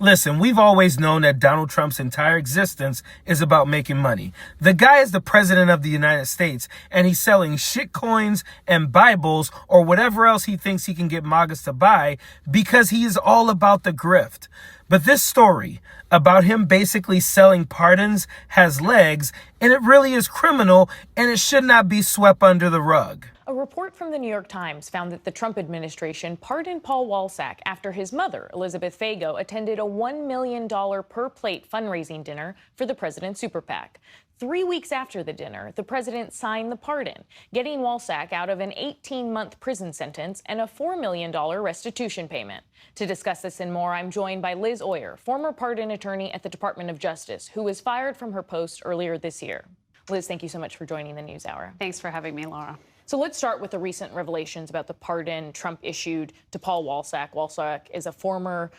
Listen, we've always known that Donald Trump's entire existence is about making money. The guy is the president of the United States, and he's selling shit coins and Bibles or whatever else he thinks he can get MAGAs to buy because he is all about the grift. But this story about him basically selling pardons has legs, and it really is criminal, and it should not be swept under the rug. A report from the New York Times found that the Trump administration pardoned Paul Walsack after his mother, Elizabeth Fago, attended a $1 million per plate fundraising dinner for the president's super PAC. 3 weeks after the dinner, the president signed the pardon, getting Walsack out of an 18-month prison sentence and a $4 million restitution payment. To discuss this and more, I'm joined by Liz Oyer, former pardon attorney at the Department of Justice, who was fired from her post earlier this year. Liz, thank you so much for joining the NewsHour. Thanks for having me, Laura. So let's start with the recent revelations about the pardon Trump issued to Paul Walsack. Walsack is a former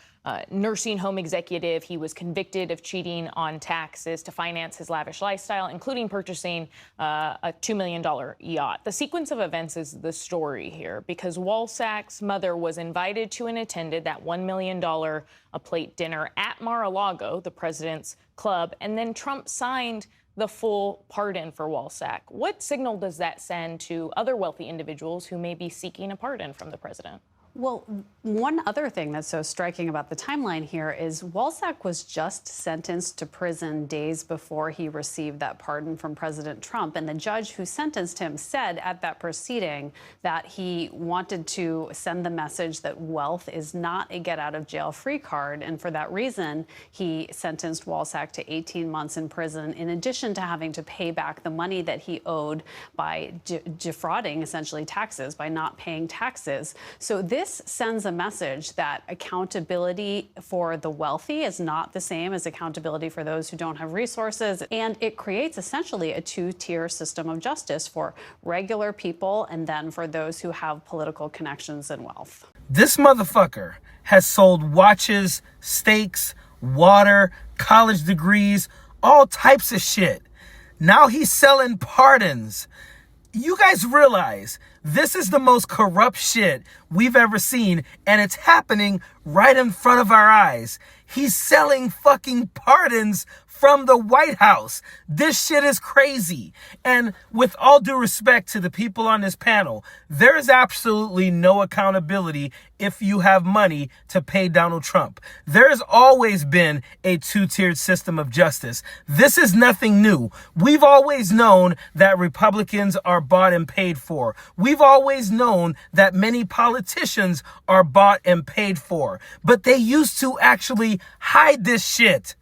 nursing home executive. He was convicted of cheating on taxes to finance his lavish lifestyle, including purchasing a $2 million yacht. The sequence of events is the story here, because Walsack's mother was invited to and attended that $1 million a plate dinner at Mar-a-Lago, the president's club, and then Trump signed the full pardon for Walsack. What signal does that send to other wealthy individuals who may be seeking a pardon from the president? Well, one other thing that's so striking about the timeline here is Walsack was just sentenced to prison days before he received that pardon from President Trump. And the judge who sentenced him said at that proceeding that he wanted to send the message that wealth is not a get-out-of-jail-free card. And for that reason, he sentenced Walsack to 18 months in prison, in addition to having to pay back the money that he owed by defrauding, essentially, taxes, by not paying taxes. So this sends a message that accountability for the wealthy is not the same as accountability for those who don't have resources. And it creates essentially a two-tier system of justice for regular people and then for those who have political connections and wealth. This motherfucker has sold watches, steaks, water, college degrees, all types of shit. Now he's selling pardons. You guys realize this is the most corrupt shit we've ever seen, and it's happening right in front of our eyes. He's selling fucking pardons from the White House. This shit is crazy. And with all due respect to the people on this panel, there is absolutely no accountability if you have money to pay Donald Trump. There has always been a two-tiered system of justice. This is nothing new. We've always known that Republicans are bought and paid for. We've always known that many politicians are bought and paid for. But they used to actually hide this shit.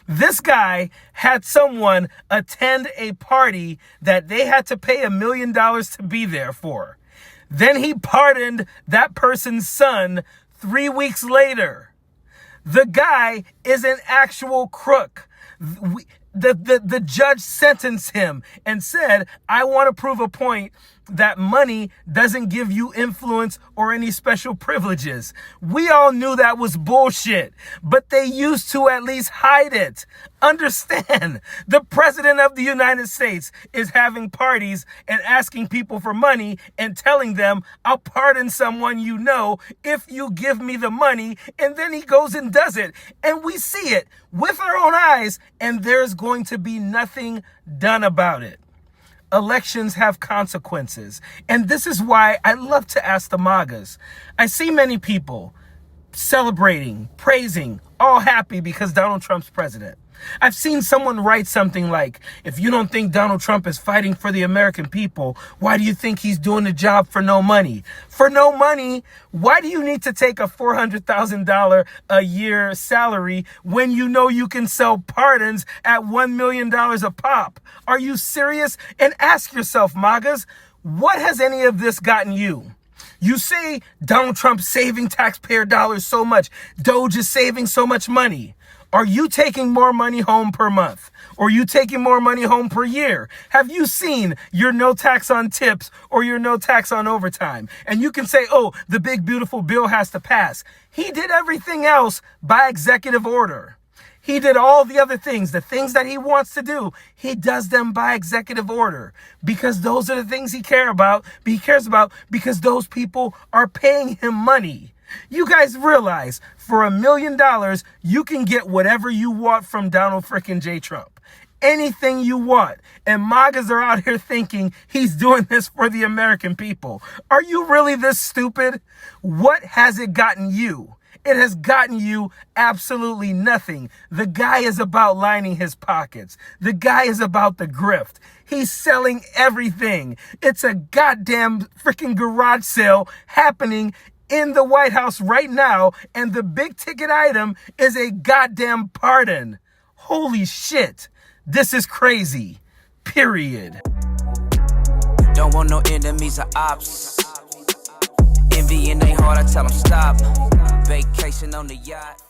This guy had someone attend a party that they had to pay $1 million to be there for. Then he pardoned that person's son 3 weeks later. The guy is an actual crook. The judge sentenced him and said, I want to prove a point that money doesn't give you influence or any special privileges. We all knew that was bullshit, but they used to at least hide it. Understand, the president of the United States is having parties and asking people for money and telling them, I'll pardon someone you know if you give me the money, and then he goes and does it. And we see it with our own eyes, and there's going to be nothing done about it. Elections have consequences. And this is why I love to ask the MAGAs. I see many people celebrating, praising, all happy because Donald Trump's president. I've seen someone write something like, if you don't think Donald Trump is fighting for the American people, why do you think he's doing the job for no money? For no money? Why do you need to take a $400,000 a year salary when you know you can sell pardons at $1 million a pop? Are you serious? And ask yourself, MAGAs, what has any of this gotten you? You say Donald Trump's saving taxpayer dollars so much. Doge is saving so much money. Are you taking more money home per month? Or are you taking more money home per year? Have you seen your no tax on tips or your no tax on overtime? And you can say, oh, the big beautiful bill has to pass. He did everything else by executive order. He did all the other things, the things that he wants to do. He does them by executive order because those are the things he cares about because those people are paying him money. You guys realize for $1 million, you can get whatever you want from Donald frickin' J. Trump. Anything you want. And MAGAs are out here thinking he's doing this for the American people. Are you really this stupid? What has it gotten you? It has gotten you absolutely nothing. The guy is about lining his pockets. The guy is about the grift. He's selling everything. It's a goddamn freaking garage sale happening in the White House right now, and the big ticket item is a goddamn pardon. Holy shit. This is crazy. Period. Don't want no enemies or ops. Envy in their heart, I tell them stop. Vacation on the yacht.